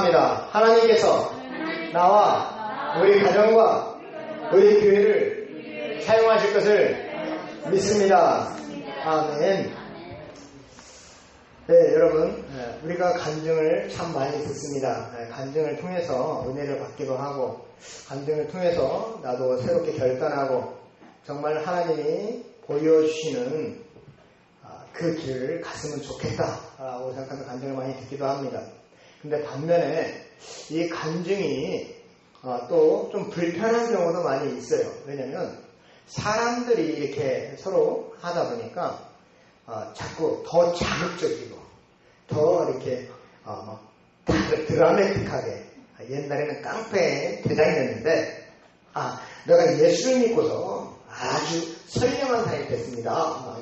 기도합니다. 하나님께서 나와 우리 가정과 우리 교회를 사용하실 것을 믿습니다. 아멘. 네, 여러분, 우리가 간증을 참 많이 듣습니다. 간증을 통해서 은혜를 받기도 하고, 간증을 통해서 나도 새롭게 결단하고, 정말 하나님이 보여주시는 그 길을 갔으면 좋겠다라고 생각하는 간증을 많이 듣기도 합니다. 근데 반면에 이 간증이 또 좀 불편한 경우도 많이 있어요. 왜냐면 사람들이 이렇게 서로 하다 보니까 자꾸 더 자극적이고 더 이렇게 드라마틱하게, 옛날에는 깡패에 대장이었는데 내가 예수를 믿고서 아주 선량한 사람이 됐습니다.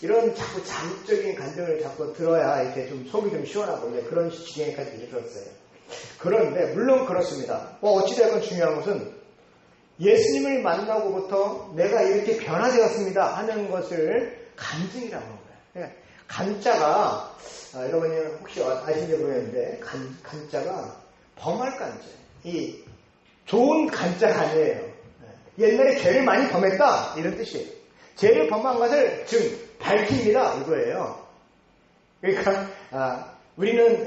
이런 자꾸 자극적인 간증을 자꾸 들어야 이렇게 좀 속이 좀 시원하고 이제 그런 지경에까지 이르렀어요. 그런데 물론 그렇습니다. 어찌되건 중요한 것은 예수님을 만나고부터 내가 이렇게 변화되었습니다 하는 것을 간증이라고 하는 거예요. 그러니까 간자가 여러분이 혹시 아시는지 모르겠는데 간자가 범할 간자, 이 좋은 간자가 아니에요. 옛날에 죄를 많이 범했다 이런 뜻이에요. 죄를 범한 것을 지금 밝힙니다 이거예요. 그러니까 우리는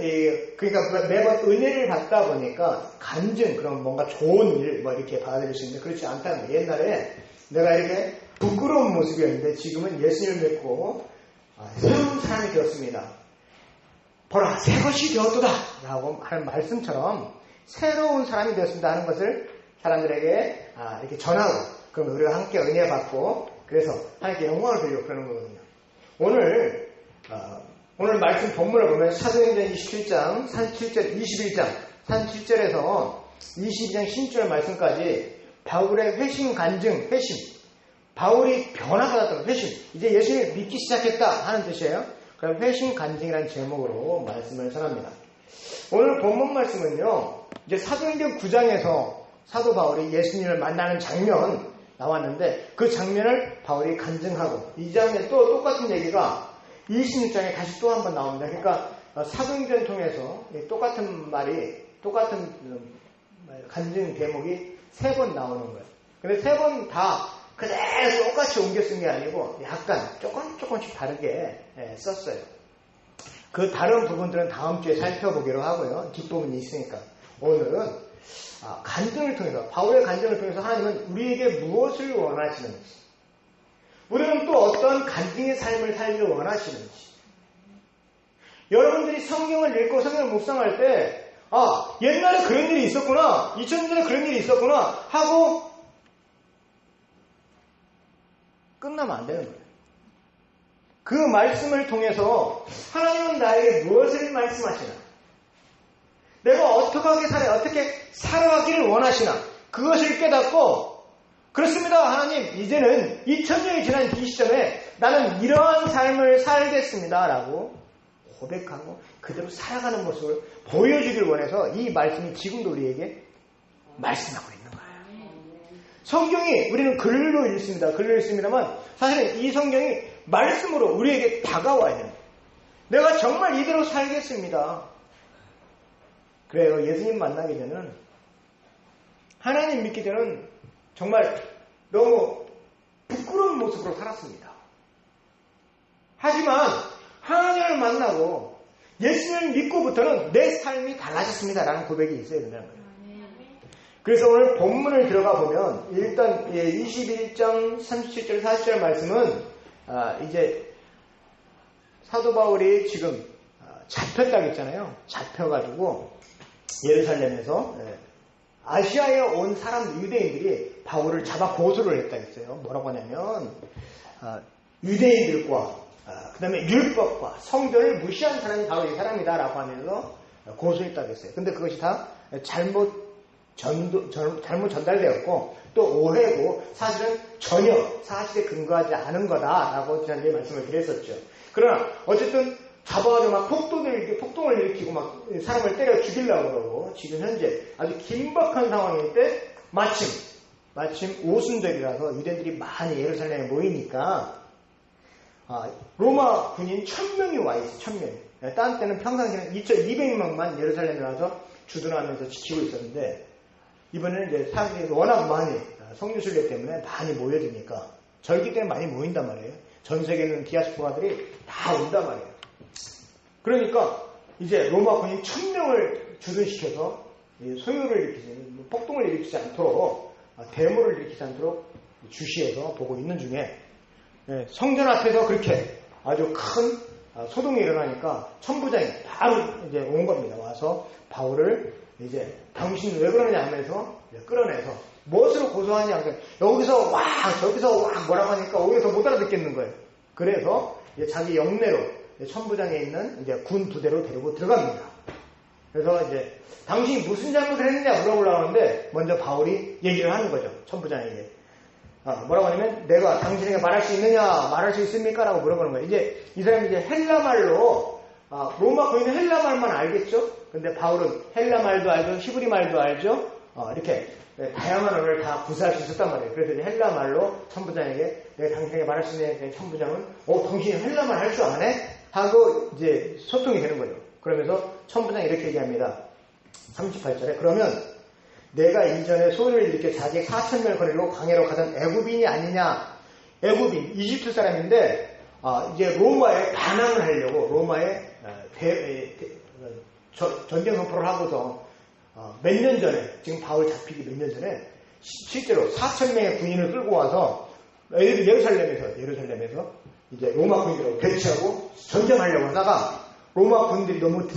그러니까 매번 은혜를 받다 보니까 간증, 그럼 뭔가 좋은 일 이렇게 받아들일 수 있는데 그렇지 않다는 거예요. 옛날에 내가 이렇게 부끄러운 모습이었는데 지금은 예수님을 믿고 새로운 사람이 되었습니다. 보라, 새 것이 되었도다 라고 하는 말씀처럼 새로운 사람이 되었습니다 하는 것을 사람들에게 이렇게 전하고, 그럼 우리가 함께 은혜 받고 그래서 하나님께 영광을 돌리고 그러는 거거든요. 오늘 말씀 본문을 보면 사도행전 27장 37절 21장 37절에서 22장 16절 말씀까지 바울의 회심 간증, 회심, 바울이 변화받았다는 회심, 이제 예수님을 믿기 시작했다 하는 뜻이에요. 그럼 회심 간증이라는 제목으로 말씀을 전합니다. 오늘 본문 말씀은요, 이제 사도행전 9장에서 사도 바울이 예수님을 만나는 장면 나왔는데 그 장면을 바울이 간증하고, 이 장면 또 똑같은 얘기가 26장에 다시 또 한 번 나옵니다. 그러니까 사도행전 통해서 똑같은 말이, 똑같은 간증 대목이 3번 나오는 거예요. 근데 3번 다 그대로 똑같이 옮겨 쓴 게 아니고 약간 조금씩 다르게 썼어요. 그 다른 부분들은 다음 주에 살펴보기로 하고요. 뒷부분이 있으니까. 오늘은 간증을 통해서, 바울의 간증을 통해서 하나님은 우리에게 무엇을 원하시는지, 우리는 또 어떤 간증의 삶을 살기를 원하시는지, 여러분들이 성경을 읽고 성경을 묵상할 때 옛날에 그런 일이 있었구나, 2000년 전에 그런 일이 있었구나 하고 끝나면 안 되는 거예요. 그 말씀을 통해서 하나님은 나에게 무엇을 말씀하시나, 내가 어떻게 살아가기를 원하시나, 그것을 깨닫고, 그렇습니다 하나님, 이제는 2000년이 지난 이 시점에 나는 이러한 삶을 살겠습니다 라고 고백하고 그대로 살아가는 모습을 보여주길 원해서 이 말씀이 지금도 우리에게 말씀하고 있는 거예요. 성경이, 우리는 글로 읽습니다. 글로 읽습니다만 사실은 이 성경이 말씀으로 우리에게 다가와야 됩니다. 내가 정말 이대로 살겠습니다. 그래요. 예수님 만나게 되는, 하나님 믿기 전에는 정말 너무 부끄러운 모습으로 살았습니다. 하지만 하나님을 만나고 예수님을 믿고부터는 내 삶이 달라졌습니다 라는 고백이 있어야 된다는 거예요. 그래서 오늘 본문을 들어가 보면 일단 21장 37절 40절 말씀은 이제 사도 바울이 지금 잡혔다고 했잖아요. 잡혀가지고 예루살렘에서 아시아에 온 사람, 유대인들이 바울을 잡아 고소를 했다 했어요. 뭐라고 하냐면 유대인들과 그 다음에 율법과 성전을 무시한 사람이 바로 이 사람이다 라고 하면서 고소했다고 했어요. 근데 그것이 다 잘못 전달되었고 또 오해고 사실은 전혀 사실에 근거하지 않은 거다라고 지난주에 말씀을 드렸었죠. 그러나 어쨌든 잡아가지고 막 폭동을 일으키고 막 사람을 때려 죽이려고 그러고, 지금 현재 아주 긴박한 상황일 때 마침 오순절이라서 유대인들이 많이 예루살렘에 모이니까 로마 군인 1000명이 와 있어요. 1000명. 다른 때는 평상시에 2,200명만 예루살렘에 와서 주둔하면서 지키고 있었는데 이번에는 이제 사람들이 워낙 많이 성교순례 때문에 많이 모여드니까 절기 때문에 많이 모인단 말이에요. 전 세계에 있는 디아스포라들이 다 온단 말이에요. 그러니까 이제 로마 군이 1,000명을 주둔시켜서 소요를 일으키지, 폭동을 일으키지 않도록, 대모를 일으키지 않도록 주시해서 보고 있는 중에 성전 앞에서 그렇게 아주 큰 소동이 일어나니까 천부장이 바로 이제 온 겁니다. 와서 바울을 이제 당신 왜 그러느냐 하면서 끌어내서 무엇으로 고소하냐, 여기서 와 저기서 와 뭐라고 하니까 오히려 더 못 알아듣겠는 거예요. 그래서 이제 자기 영내로 천부장에 있는 이제 군 부대로 데리고 들어갑니다. 그래서 이제 당신이 무슨 잘못을 했느냐 물어보려고 하는데 먼저 바울이 얘기를 하는 거죠. 천부장에게. 뭐라고 하냐면 내가 당신에게 말할 수 있느냐 말할 수 있습니까? 라고 물어보는 거예요. 이제 이 사람이 이제 헬라말로 로마 군인은 헬라말만 알겠죠? 근데 바울은 헬라말도 알죠. 히브리 말도 알죠. 이렇게 다양한 언어를 다 구사할 수 있었단 말이에요. 그래서 이제 헬라말로 천부장에게 내가 당신에게 말할 수 있느냐 천부장은 당신이 헬라말 할 줄 아네? 하고 이제 소통이 되는 거죠. 그러면서 천부장이 이렇게 얘기합니다. 38절에 그러면 내가 이전에 소리를 일으켜 자기 4,000명을 거리고 광야로 가던 애굽인이 아니냐. 애굽인 이집트 사람인데 이제 로마에 반항을 하려고 로마에 전쟁 선포를 하고서 몇 년 전에 지금 바울 잡히기 몇 년 전에 실제로 4,000명의 군인을 끌고 와서 예루살렘에서 이제 로마 군인들하고 배치하고 전쟁하려고 하다가 로마 군인들이 너무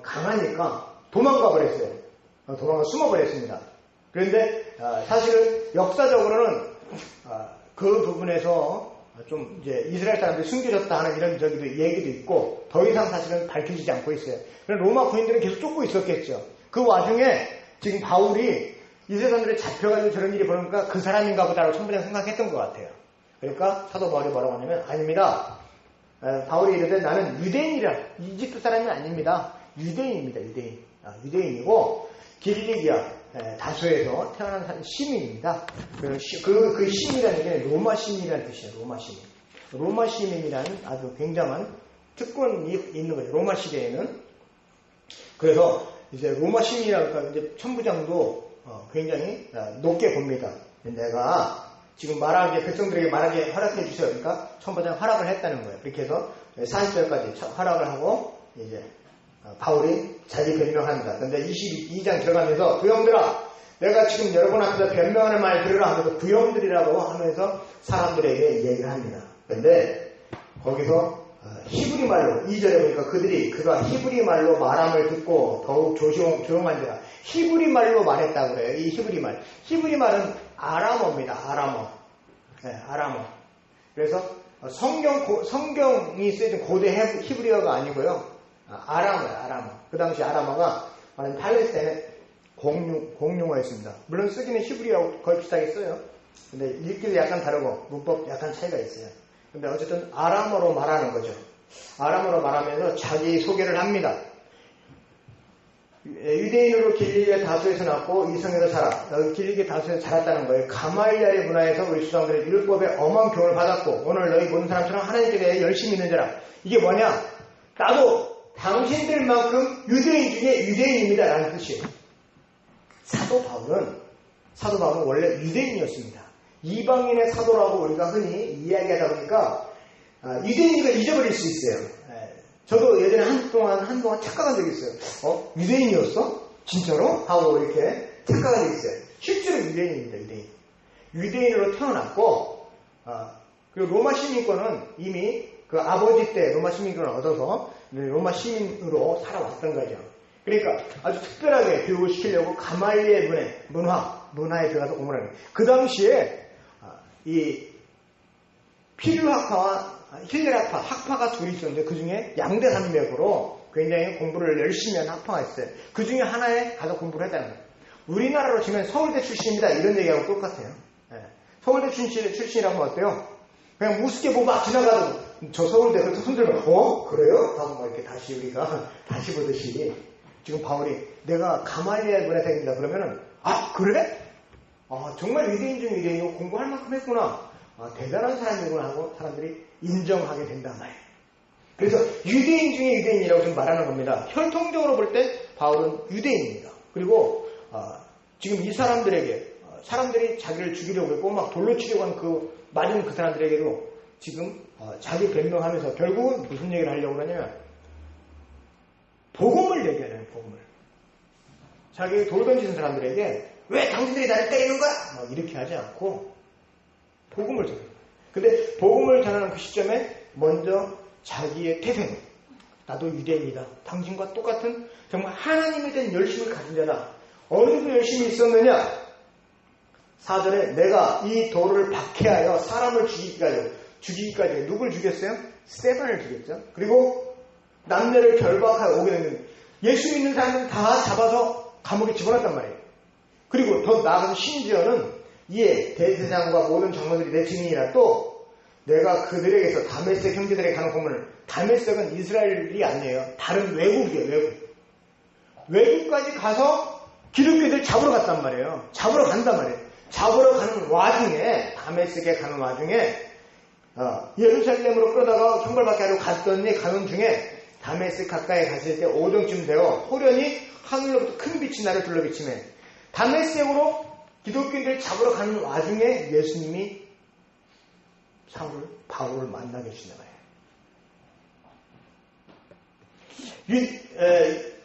강하니까 도망가 버렸어요. 숨어버렸습니다. 그런데 사실은 역사적으로는 그 부분에서 좀 이제 이스라엘 사람들이 숨겨졌다 하는 이런 얘기도 있고 더 이상 사실은 밝혀지지 않고 있어요. 그래서 로마 군인들은 계속 쫓고 있었겠죠. 그 와중에 지금 바울이 이스라엘 사람들이 잡혀가지고 저런 일이 벌어니까 그 사람인가 보다라고 천부장 생각했던 것 같아요. 그러니까 사도 바울이 뭐라고 하냐면 아닙니다. 바울이 이르되 나는 유대인이라 이집트 사람이 아닙니다. 유대인입니다. 유대인이고 길리기아 다소에서 태어난 시민입니다. 그 시민이라는 게 로마 시민이라는 뜻이에요. 로마 시민이라는 아주 굉장한 특권이 있는 거죠. 로마 시대에는. 그래서 이제 로마 시민이라고 이제 천부장도 굉장히 높게 봅니다. 내가 지금 백성들에게 말하게 허락해 주세요. 그러니까 천부장 허락을 했다는 거예요. 그렇게 해서 40절까지 허락을 하고 이제 바울이 자기 변명합니다. 그런데 22장 들어가면서 부형들아 내가 지금 여러분 앞에서 변명하는 말 들으라 하면서 부형들이라고 하면서 사람들에게 얘기를 합니다. 그런데 거기서 히브리 말로 2절에 보니까 그가 히브리 말로 말함을 듣고 더욱 조용한지라 히브리 말로 말했다고 그래요. 이 히브리 말은 아람어입니다. 아람어. 그래서 성경이 쓰여진 고대 히브리어가 아니고요. 아람어. 그 당시 아람어가 팔레스타인의 공용어였습니다. 물론 쓰기는 히브리어하고 거의 비슷하게 써요. 근데 읽기도 약간 다르고 문법 약간 차이가 있어요. 근데 어쨌든 아람어로 말하는 거죠. 아람어로 말하면서 자기 소개를 합니다. 유대인으로 길리기아 다소에서 낳고 이성에서 자라. 길리기아 다소에서 자랐다는 거예요. 가말리엘의 문화에서 우리 수장들의 율법에 엄한 교훈을 받았고 오늘 너희 모든 사람처럼 하나님께 대해 열심히 있는 자라. 이게 뭐냐? 나도 당신들만큼 유대인 중에 유대인입니다. 라는 뜻이에요. 사도 바울은 원래 유대인이었습니다. 이방인의 사도라고 우리가 흔히 이야기하다 보니까 유대인인 걸 잊어버릴 수 있어요. 저도 예전에 한동안 착각한 적이 있어요. 유대인이었어? 진짜로? 하고 이렇게 착각한 적이 있어요. 실제로 유대인입니다. 유대인으로 태어났고 그리고 로마 시민권은 이미 그 아버지 때 로마 시민권을 얻어서 로마 시민으로 살아왔던 거죠. 그러니까 아주 특별하게 교육을 시키려고 가말리엘 문화에 들어가서 공부를 하는 거예요. 그 당시에 이 피르학파와 힐레학파 학파가 둘이 있었는데 그 중에 양대 산맥으로 굉장히 공부를 열심히 하는 학파가 있어요. 그 중에 하나에 가서 공부를 했다는 거예요. 우리나라로 치면 서울대 출신입니다. 이런 얘기하고 똑같아요. 서울대 출신이라면 어때요? 그냥 우습게 보고 막 지나가도 저 서울대 그래서 손들면 그래요? 하고 막 이렇게 다시 우리가 다시 보듯이 지금 바울이 내가 가말리엘 문화생입니다. 그러면은 그래? 정말 유대인 중 유대인이고 공부할 만큼 했구나. 대단한 사람이구나 하고 사람들이 인정하게 된단 말이에요. 그래서 유대인 중에 유대인이라고 좀 말하는 겁니다. 혈통적으로 볼 때 바울은 유대인입니다. 그리고 지금 이 사람들이 자기를 죽이려고 했고 막 돌로 치려고 한 맞은 그 사람들에게도 지금 자기 변명하면서 결국은 무슨 얘기를 하려고 그러냐면 복음을 얘기하는 복음을. 자기 돌 던지는 사람들에게 왜 당신들이 나를 때리는 거야? 막 이렇게 하지 않고 복음을 전하는 거예요. 근데 복음을 전하는 그 시점에 먼저 자기의 태생, 나도 유대인이다. 당신과 똑같은 정말 하나님에 대한 열심을 가진 자다. 어느 정도 열심이 있었느냐? 4절에 내가 이 돌을 박해하여 사람을 죽이기까지 누굴 죽였어요? 스데반을 죽였죠. 그리고 남녀를 결박하여 오게 되는 예수 믿는 사람들은 다 잡아서 감옥에 집어넣었단 말이에요. 그리고 더 나아가서 심지어는 이에 대제사장과 모든 장로들이 내 증인이라 또 내가 그들에게서 다메섹 형제들에게 가는 고문을 다메섹은 이스라엘이 아니에요. 다른 외국이에요. 외국까지 가서 기독교들 잡으러 갔단 말이에요. 잡으러 간단 말이에요. 잡으러 가는 와중에 다메섹에 가는 와중에 예루살렘으로 끌어다가 형벌받게 하려고 가는 중에 다메섹 가까이 갔을 때 오정쯤 되어 호련히 하늘로부터 큰 빛이 나를 둘러비치매 다메섹으로 기독교인들 잡으러 가는 와중에 예수님이 바울을 만나게 되시나 봐요.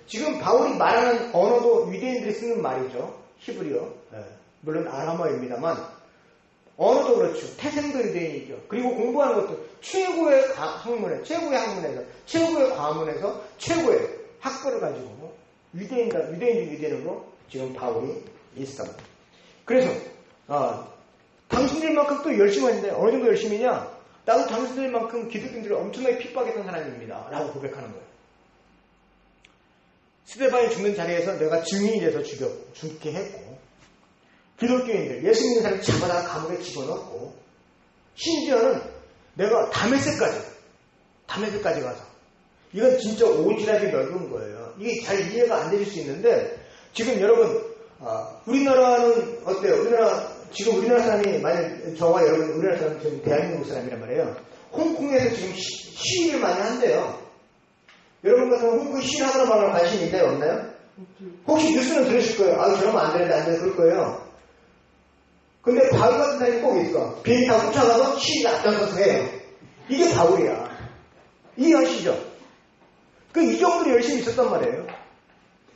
지금 바울이 말하는 언어도 유대인들이 쓰는 말이죠. 히브리어. 물론 아람어입니다만 언어도 그렇죠. 태생도 유대인이죠. 그리고 공부하는 것도 최고의 학문에서 최고의 과문에서 최고의 학벌을 가지고 유대인 중 유대인으로 지금 바울이 있습니다. 그래서 당신들만큼 또 열심히 했는데 어느 정도 열심히냐? 나도 당신들만큼 기독교인들을 엄청나게 핍박했던 사람입니다. 라고 고백하는 거예요. 스데반이 죽는 자리에서 내가 증인이 돼서 죽게 했고 기독교인들, 예수 믿는 사람을 잡아다가 감옥에 집어넣고 심지어는 내가 다메섹까지 가서 이건 진짜 오지랖이 넓은 거예요. 이게 잘 이해가 안 되실 수 있는데 지금 여러분 우리나라는 어때요? 지금 우리나라 사람이 만약 저와 여러분 우리나라 사람 지금 대한민국 사람이란 말이에요. 홍콩에서 지금 시위를 많이 한대요. 여러분 같은 홍콩 시위하거나 말하는 관심 있나요? 없나요? 혹시 뉴스는 들으실 거예요. 저러면 안 되는데 안 되는데 그럴 거예요. 근데 바울 같은 사람이 꼭 있어. 비행기 타고 쫓아가서 시위를 앞장서서 해요. 이게 바울이야. 이해하시죠? 이 정도로 열심히 있었단 말이에요.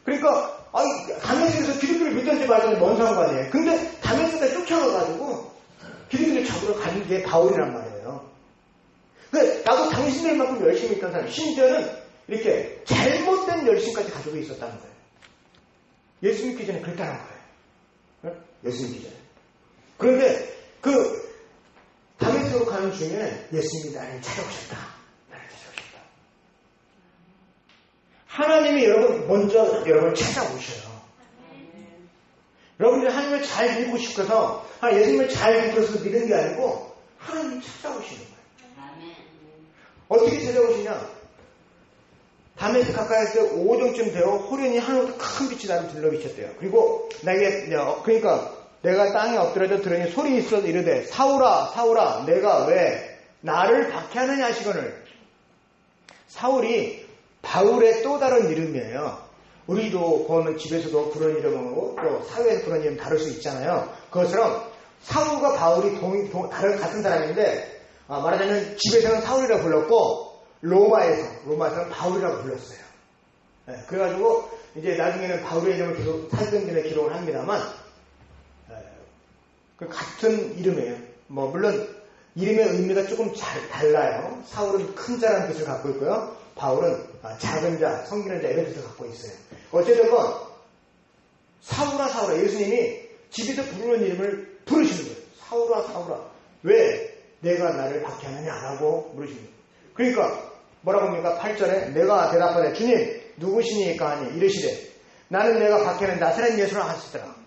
그러니까 다메섹에서 기독교를 믿던지 말던지 뭔 상관이에요. 근데 다메섹에 쫓아가가지고 기독교를 잡으러 가는 게 바울이란 말이에요. 그러니까 나도 당신들만큼 열심히 있던 사람, 심지어는 이렇게 잘못된 열심까지 가지고 있었다는 거예요. 예수 믿기 전에 그랬다는 거예요. 예수 믿기 전에. 그런데 다메섹으로 가는 중에 예수님이 나를 찾아오셨다. 하나님이 먼저 여러분을 찾아오셔요. 여러분들이 하나님을 잘 믿고 싶어서 예수님을 잘 믿고서 믿는 게 아니고 하나님이 찾아오시는 거예요. 어떻게 찾아오시냐? 다메섹 가까이 할 때 오정쯤 되어 호련히 하늘부터 큰 빛이 나를 둘러비쳤대요. 그리고 그러니까 내가 땅에 엎드려져 들으니 소리 있어 이르되 사울아 내가 왜 나를 박해하느냐 하시거늘. 사울이 바울의 또 다른 이름이에요. 우리도 보면 집에서도 그런 이름을 하고 또 사회에서 그런 이름 다룰 수 있잖아요. 그것처럼 사울과 바울이 같은 사람인데 말하자면 집에서는 사울이라고 불렀고 로마에서는 바울이라고 불렀어요. 그래가지고 이제 나중에는 바울의 이름을 계속 사도행전에 기록을 합니다만 같은 이름이에요. 물론 이름의 의미가 조금 달라요. 사울은 큰 자라는 뜻을 갖고 있고요. 바울은 작은 자, 섬기는 자 이런 뜻을 갖고 있어요. 어쨌든 사울아 예수님이 집에서 부르는 이름을 부르시는 거예요. 사울아 왜 내가 나를 박해하느냐라고 물으시는 거예요. 그러니까 뭐라고 합니까? 8절에 내가 대답하되 주님 누구시니까 하니 이르시되 나는 내가 박해하는 나사렛 예수라 하시더라.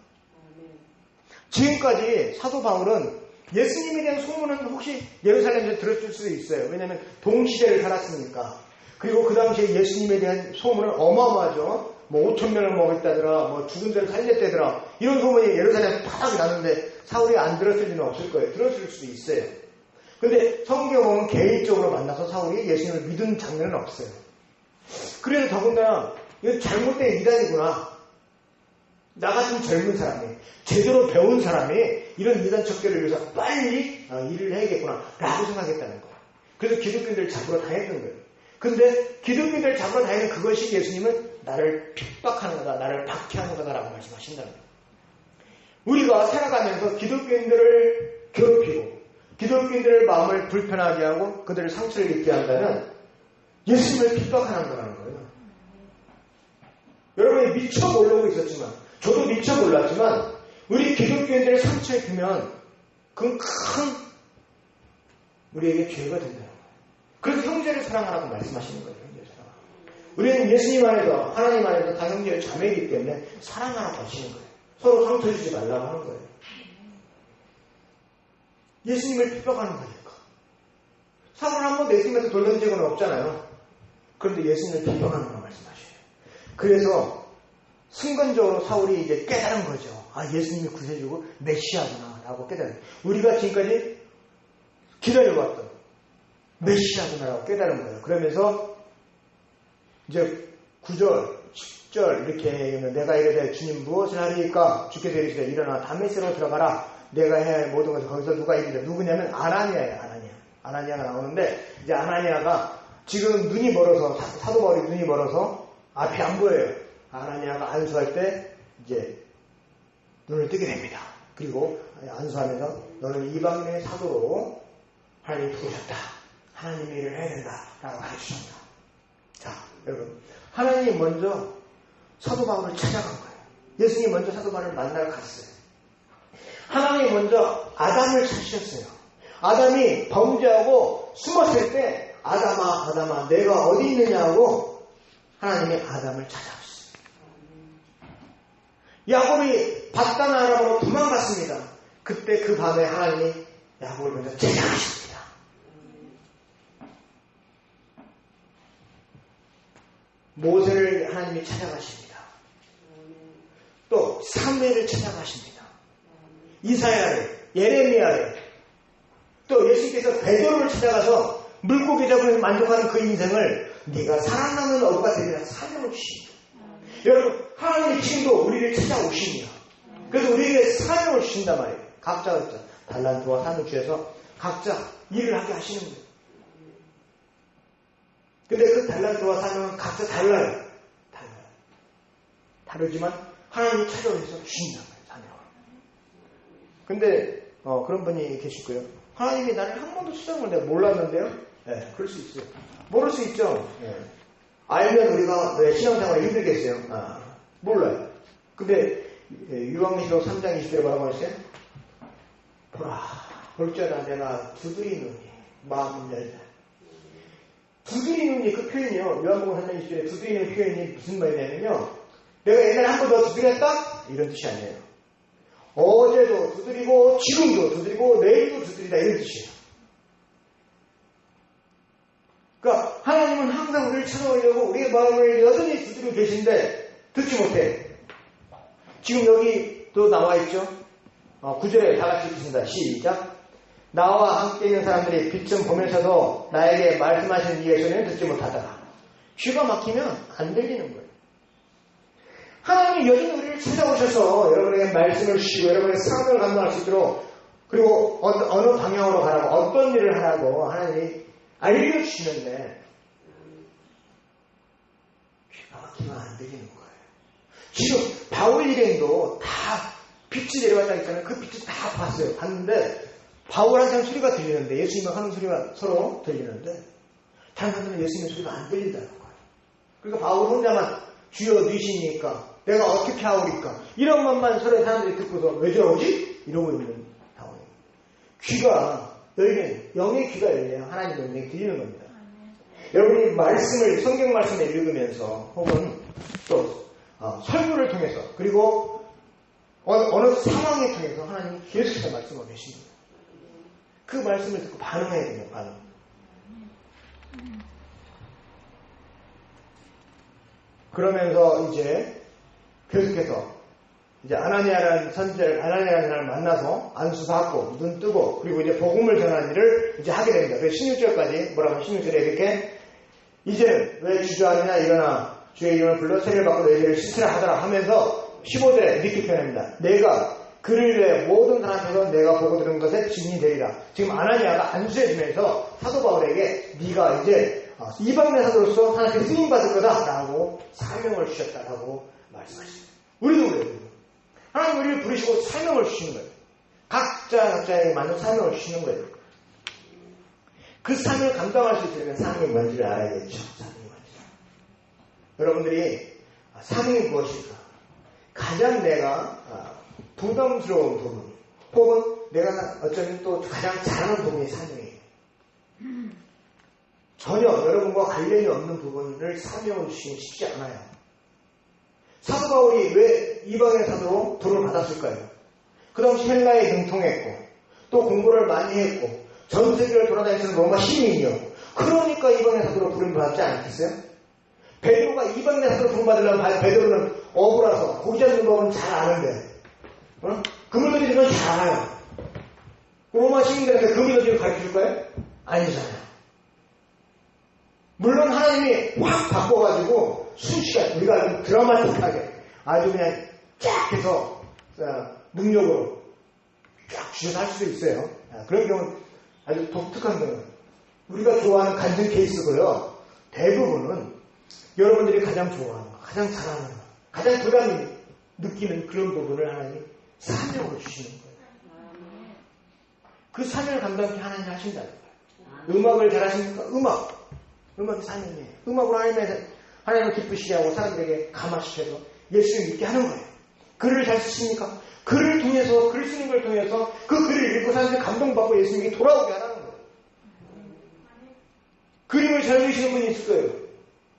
지금까지 사도 바울은 예수님에 대한 소문은 혹시 예루살렘에서 들었을 수도 있어요. 왜냐하면 동시대를 살았으니까. 그리고 그 당시에 예수님에 대한 소문은 어마어마하죠. 5,000명을 먹였다더라, 죽은 자를 살렸다더라. 이런 소문이 예루살렘에 팍 나는데 사울이 안 들었을 리는 없을 거예요. 들었을 수도 있어요. 근데 성경에 보면 개인적으로 만나서 사울이 예수님을 믿은 장면은 없어요. 그래서 더군다나 이건 잘못된 이단이구나. 나 같은 젊은 사람이, 제대로 배운 사람이 이런 이단 척결을 위해서 빨리 일을 해야겠구나 라고 생각했다는 거예요. 그래서 기독교인들을 잡으러 다녔던 거예요. 근데 기독교인들을 잡으러 다니는 그것이 예수님은 나를 핍박하는 거다, 나를 박해하는 거다 라고 말씀하신다는 거예요. 우리가 살아가면서 기독교인들을 괴롭히고 기독교인들의 마음을 불편하게 하고 그들을 상처를 입게 한다면 예수님을 핍박하는 거라는 거예요. 여러분이 미처 모르고 있었지만, 저도 미처 몰랐지만 우리 기독교인들의 상처에 입히면 그건 큰 우리에게 죄가 된다는 거예요. 그래서 형제를 사랑하라고 말씀하시는 거예요. 형제를 사랑하라고. 우리는 예수님 안에서, 하나님 안에서 다 형제 자매이기 때문에 사랑하라고 하시는 거예요. 서로 상처 주지 말라고 하는 거예요. 예수님을 핍박하는 거니까. 사울을 한번 내심에서 돌던 적은 없잖아요. 그런데 예수님을 핍박하는 거 말씀하셔요. 그래서 순간적으로 사울이 이제 깨달은 거죠. 아, 예수님이 구세주고 메시아구나 라고 깨달은 거예요. 우리가 지금까지 기다려왔던 메시아구나라고 깨달은 거예요. 그러면서 이제 9절, 10절 이렇게 내가 이르되 주님 무엇을 하리까? 주께서 이르시되 일어나 다메섹으로 들어가라. 내가 해야 할 모든 것을 거기서 누가 이르되 누구냐면 아나니아예요. 아나니아가 나오는데 이제 아나니아가 지금 눈이 멀어서 사도 바울이 눈이 멀어서 앞이 안 보여요. 아나니아가 안수할 때 이제 눈을 뜨게 됩니다. 그리고 안수하면서 너는 이방인의 사도로 하나님이 부르셨다. 하나님의 일을 해야 된다. 라고 가르치십니다. 자, 여러분. 하나님이 먼저 사도 바울을 찾아간 거예요. 예수님이 먼저 사도 바울을 만나러 갔어요. 하나님이 먼저 아담을 찾으셨어요. 아담이 범죄하고 숨었을 때 아담아 내가 어디 있느냐고 하나님이 아담을 찾아왔어요. 야곱이 바단 아람으로 도망갔습니다. 그때 그 밤에 하나님이 야곱을 먼저 찾아가십니다. 모세를 하나님이 찾아가십니다. 또 사무엘을 찾아가십니다. 이사야를, 예레미야를, 또 예수님께서 베드로를 찾아가서 물고기 잡으면서 만족하는 그 인생을 네가 살아남는 어부가 되리라 사명을 주십니다. 여러분, 하나님이 지금도 우리를 찾아오십니다. 그래서 우리에게 사명을 주신단 말이에요. 각자 달란트와 사명 주셔서 각자 일을 하게 하시는 거예요. 근데 그 달란트와 사명은 각자 달라요. 다르지만 하나님이 찾아오셔서 주신단 말이에요. 사명을. 근데 그런 분이 계실 거예요. 하나님이 나를 한 번도 찾아온 걸 내가 몰랐는데요. 네, 그럴 수 있어요. 모를 수 있죠. 네. 알면 우리가 왜 신앙생활을 힘들겠어요? 몰라요. 근데 요한계시록 3장 20절에 뭐라고 하셨어요? 보라, 볼지어다 내가 두드리 눈이 마음을 열다. 두드리 눈이 그 표현이요. 요한복음 3장 20절에 두드리는 표현이 무슨 말이냐면요. 내가 옛날에 한 번 더 두드렸다? 이런 뜻이 아니에요. 어제도 두드리고 지금도 두드리고 내일도 두드리다 이런 뜻이에요. 그러니까 하나님은 항상 우리를 찾아오려고 우리의 마음을 여전히 두드리고 계신데 듣지 못해. 지금 여기 또 나와 있죠. 9절에 다 같이 읽습니다. 시작. 나와 함께 있는 사람들이 빛좀 보면서도 나에게 말씀하시는 이의 소리는 듣지 못하더라. 귀가 막히면 안 들리는 거예요. 하나님이 여전히 우리를 찾아오셔서 여러분에게 말씀을 주시고 여러분의 사명을 감당할 수 있도록 그리고 어느 방향으로 가라고 어떤 일을 하라고 하나님이 알려주시는데 귀가 막히면 안 들리는 거예요. 지금 바울 일행도 다 빛이 내려왔다 했잖아요. 그 빛을 다 봤어요. 봤는데 바울한테는 소리가 들리는데 예수님과 하는 소리가 서로 들리는데 다른 사람들은 예수님의 소리가 안 들린다는 거예요. 그러니까 바울 혼자만 주여 누시니까 내가 어떻게 하오리까 이런 것만 서로 사람들이 듣고서 왜 저러지? 이러고 있는 상황이에요. 귀가 열리는 영의 귀가 열려야 하나님의 음성이 들리는 겁니다. 여러분이 말씀을 성경 말씀을 읽으면서 혹은 또 설교를 통해서 그리고 어느 상황에 통해서 하나님이 계속해서 말씀하고 계십니다. 그 말씀을 듣고 반응해야 돼요. 반응. 그러면서 이제 계속해서 이제 아나니아라는 사람을 만나서 안수받고 눈 뜨고 그리고 이제 복음을 전하는 일을 이제 하게 됩니다. 그래서 16절까지 뭐라고 16절에 이렇게 이제는 왜 주저하느냐 일어나 주의 이름을 불러 세례를 받고 너희들을 씻으라 하더라 하면서 15절에 이렇게 표현합니다. 내가 그를 위해 모든 사람에서 내가 보고 들은 것에 증인이 되리라. 지금 아나니아가 안수해주면서 사도 바울에게 네가 이제 이방인 사도로서 하나님께 쓰임받을 거다라고 사명을 주셨다라고 말씀하십니다. 우리도 그래요. 하나님 우리를 부르시고 사명을 주시는 거예요. 각자에게 맞는 사명을 주시는 거예요. 그 사명을 감당할 수 있으면 사명이 뭔지를 알아야겠죠. 사명이 뭔지. 여러분들이 사명이 무엇일까? 가장 내가 부담스러운 부분 혹은 내가 어쩌면 또 가장 잘하는 부분이 사명이에요. 전혀 여러분과 관련이 없는 부분을 사명을 주시기 쉽지 않아요. 사도 바울이 왜 이방의 사도로 부름을 받았을까요? 그 당시 헬라에 능통했고 또 공부를 많이 했고 전 세계를 돌아다니는 로마 시민이요. 그러니까 이방의 사도로 부름을 받지 않겠어요? 베드로가 이방의 사도로 부름 받으려면 베드로는 어부라서 고기 잡는 법은 잘 아는데 그물 던지는 건 잘 알아요. 로마 시민들한테 그물 던지는 걸 가르쳐줄 거예요? 아니잖아요. 물론 하나님이 확 바꿔가지고 순식간 우리가 아주 드라마틱하게 아주 그냥 쫙 해서 능력으로 쫙 주셔서 할 수도 있어요. 그런 경우는 아주 독특한 경우. 우리가 좋아하는 간증 케이스고요. 대부분은 여러분들이 가장 좋아하는 거, 가장 잘하는 거, 가장 부담이 느끼는 그런 부분을 하나님이 사명으로 주시는 거예요. 그 사명을 감당케 하나님이 하신다는 거예요. 음악을 잘하십니까? 음악이 사명이에요. 음악으로 하나님을 기쁘시게 하고 사람들에게 감화시켜서 예수를 믿게 하는 거예요. 글을 잘 쓰십니까? 글을 통해서, 글 쓰는 걸 통해서 그 글을 읽고 사람들이 감동받고 예수님께 돌아오게 하라는 거예요. 그림을 잘 그리시는 분이 있을 거예요.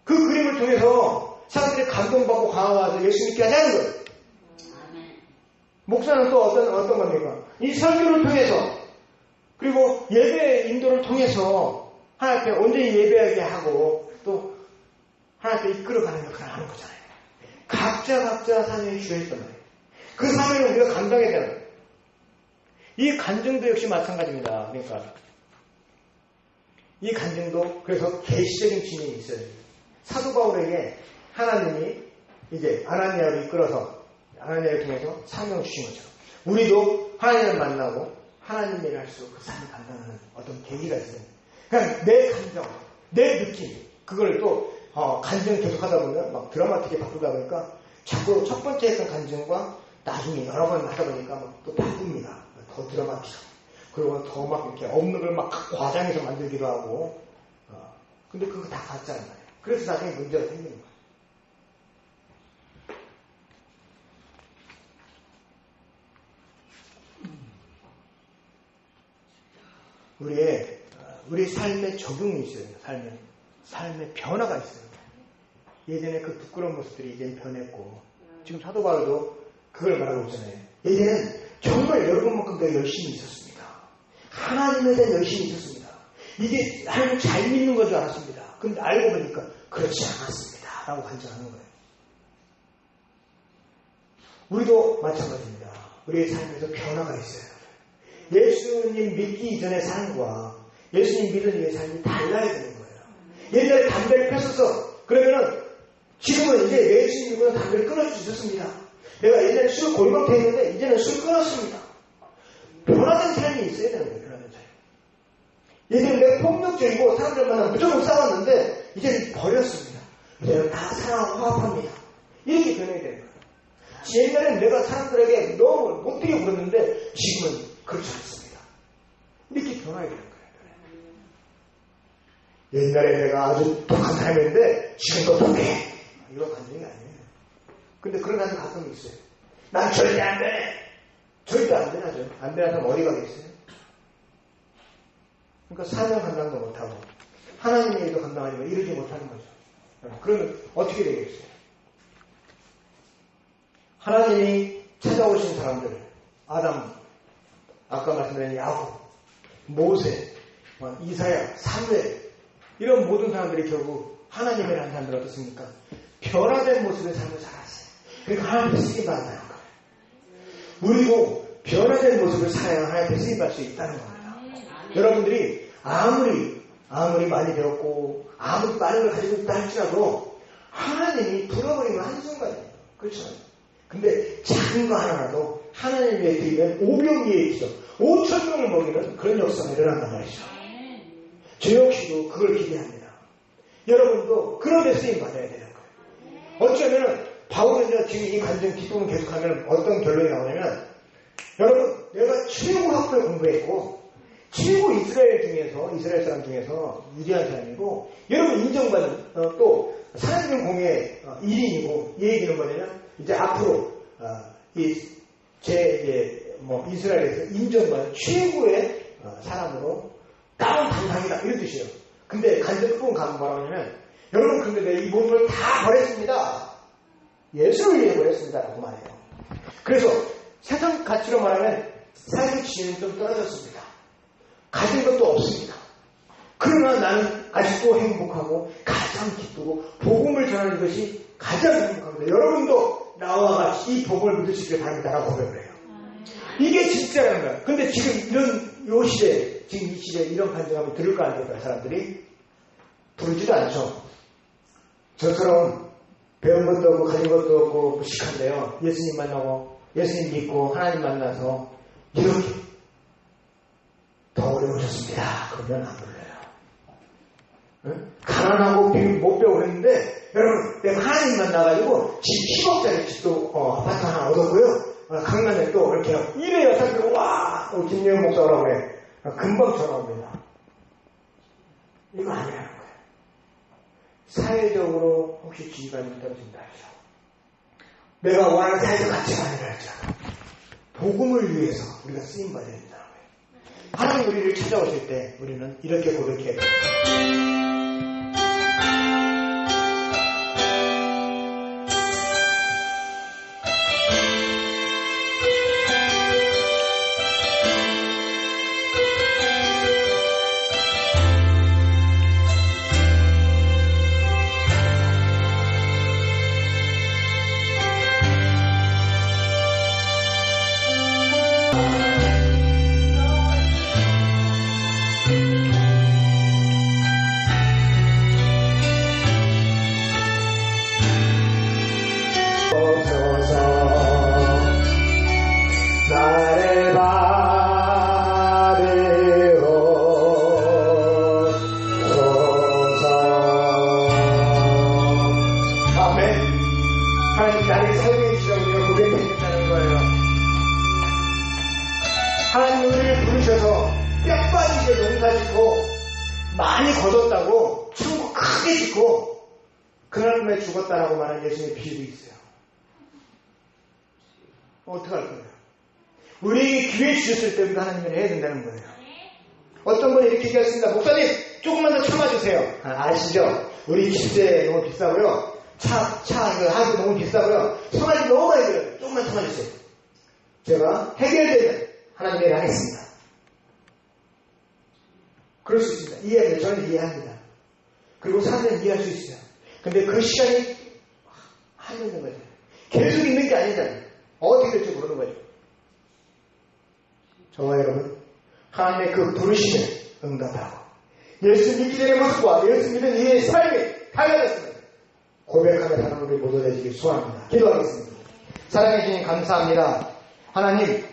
그 그림을 통해서 사람들이 감동받고 강화와서 예수 믿게 하자는 거예요. 목사는 또 어떤 겁니까? 이 설교를 통해서 그리고 예배 인도를 통해서 하나님 앞에 온전히 예배하게 하고 또 하나님 앞에 이끌어가는 역할을 하는 거잖아요. 각자 사명이 주어있단 말이에요. 그 사명을 우리가 감당해야 되는 거예요. 이 간증도 역시 마찬가지입니다. 그러니까 이 간증도 그래서 계시적인 지능이 있어요. 사도 바울에게 하나님이 이제 아나니아를 이끌어서 하나님을 통해서 사명을 주신 거죠. 우리도 하나님을 만나고 하나님 일을 할수록 그 사명을 감당하는 어떤 계기가 있어요. 그러니까 내 감정, 내 느낌, 그걸 또 간증 계속 하다 보면 막 드라마틱하게 바꾸다 보니까 자꾸 첫 번째 했던 간증과 나중에 여러 번 하다 보니까 막 또 바꿉니다. 더 드라마틱하고. 그리고 더 막 이렇게 없는 걸 막 과장해서 만들기도 하고. 근데 그거 다 가짜란 말이에요. 그래서 나중에 문제가 생기는 거예요. 우리 삶에 적용이 있어요. 삶의 변화가 있어요. 예전에 그 부끄러운 모습들이 이제는 변했고, 지금 사도 바울도 그걸 말하고 있잖아요. 예전엔 정말 여러분만큼 더 열심히 있었습니다. 하나님에 대한 열심히 있었습니다. 이게 하나님 잘 믿는 건 줄 알았습니다. 근데 알고 보니까 그렇지 않았습니다. 라고 간증하는 거예요. 우리도 마찬가지입니다. 우리의 삶에서 변화가 있어요. 예수님 믿기 이전의 삶과 예수님 믿은 이의 삶이 달라야 되는 거예요. 옛날에 담배를 폈었어. 그러면은 지금은 이제 예수님 믿고는 담배를 끊을 수 있었습니다. 내가 예전에 술 골방패했는데 이제는 술 끊었습니다. 변화된 삶이 있어야 되는 거예요. 변화된 삶. 예전에 내가 폭력적이고 사람들 만나 무조건 싸웠는데 이제는 버렸습니다. 이제는 다 사랑하고 화합합니다. 이렇게 변해야 되는 거예요. 옛날에는 내가 사람들에게 너무 못되게 굴었는데 지금은 그렇지 않습니다. 이렇게 변화해야 되는 거예요. 옛날에 내가 아주 독한 사람이었는데 지금 또 독해. 이거 간증이 아니에요. 근데 그런 사람이 가끔 있어요. 난 절대 안 돼. 절대 안 되나죠. 안 되는 사람 어디 가겠어요? 그러니까 사명 감당도 못하고 하나님의 일도 감당하지만 이러지 못하는 거죠. 그러면 어떻게 되겠어요? 하나님이 찾아오신 사람들, 아담, 아까 말씀드린 야곱, 모세, 이사야, 사무엘 이런 모든 사람들이 결국 하나님이라는 사람들 어떻습니까? 변화된 모습의 삶을 살았어요. 그러니까 하나님께 쓰임 받는다는 거예요. 우리도 변화된 모습을 살아야 하나님께 쓰임받을 수 있다는 겁니다. 여러분들이 아무리 많이 배웠고 아무리 많은 걸 가지고 있다 할지라도 하나님이 불어버리면 한순간이에요. 그렇죠? 근데 작은 거 하나라도 하나님 위해 드리면 오병이의 기적, 5,000명을 먹이는 그런 역사가 일어난단 말이죠. 저 역시도 그걸 기대합니다. 여러분도 그런 데 쓰임 받아야 되는 거예요. 어쩌면 바울은요, 지금 이 간증 기도문 계속하면 어떤 결론이 나오냐면, 여러분, 내가 최고 학교에 공부했고 최고 이스라엘 사람 중에서 유리한 사람이고, 여러분 인정받는 또 사랑의 공의 1인이고, 이 얘기는 뭐냐면 이제 앞으로 이스라엘에서 인정받는 최고의 사람으로 다운 당상이다 이런 뜻이에요. 근데 간증 끝부분 가면 뭐라고 하냐면, 여러분 근데 내가 이 모든 걸 다 버렸습니다. 예수를 위해 버렸습니다 라고 말해요. 그래서 세상 가치로 말하면 삶의 질은 좀 떨어졌습니다. 가진 것도 없습니다. 그러나 나는 아직도 행복하고 가장 기쁘고 복음을 전하는 것이 가장 행복합니다. 여러분도 나와 같이 이 복음을 믿으시길 바랍니다 라고 고백을 해요. 이게 진짜라는 거야. 근데 지금 요 시대, 지금 이 시대에 이런 간증하면 들을까 안 들을까 사람들이? 부르지도 않죠. 저처럼 배운 것도 없고 가진 것도 없고 무식한데요. 예수님 만나고 예수님 믿고 하나님 만나서 이렇게 더 어려우셨습니다. 그러면 안 불러요. 응? 가난하고 못 배우고 그랬는데 여러분 내가 하나님 만나가지고 집 10억짜리 집도 아파트 하나 얻었고요. 강남에 또 이렇게 이래요. 사람들이 와 김예은 목사라고 그래. 금방 전화 옵니다. 이거 아니라는 거예요. 사회적으로 혹시 지위가 좀 떨어진다 하죠. 내가 원하는 사회적 가치가 아니라 하잖아. 복음을 위해서 우리가 쓰임받아야 된다는 거예요. 하나님 우리를 찾아오실 때 우리는 이렇게 고백해야 돼요. 하나님 우리를 부르셔서 뼈빠지게 농사짓고 많이 거뒀다고 천국 크게 짓고 그날에 죽었다라고 말하는 예수님의 비유도 있어요. 어떻게 할 거예요? 우리에게 기회 주셨을 때 우리가 하나님을 해야 된다는 거예요. 어떤 분이 이렇게 얘기했습니다. 목사님 조금만 더 참아주세요. 아시죠? 우리 집세 너무 비싸고요. 하도 너무 비싸고요. 생활비 너무 많이 들어요. 조금만 참아주세요. 제가 해결되면 하나님 일 하겠습니다. 그럴 수 있습니다. 이해해요. 저는 이해합니다. 그리고 사람들은 이해할 수 있어요. 근데 그 시간이 안 되는 거죠. 계속 있는 게 아니잖아요. 어떻게 될지 모르는 거죠. 저와 여러분, 하나님의 그 부르심에 응답하고 예수 믿기 전의 모습과 예수 믿는 이의 삶이 달라졌습니다. 고백하며 하나님 우리 모두 되시길 소원합니다. 기도하겠습니다. 사랑해 주님 감사합니다. 하나님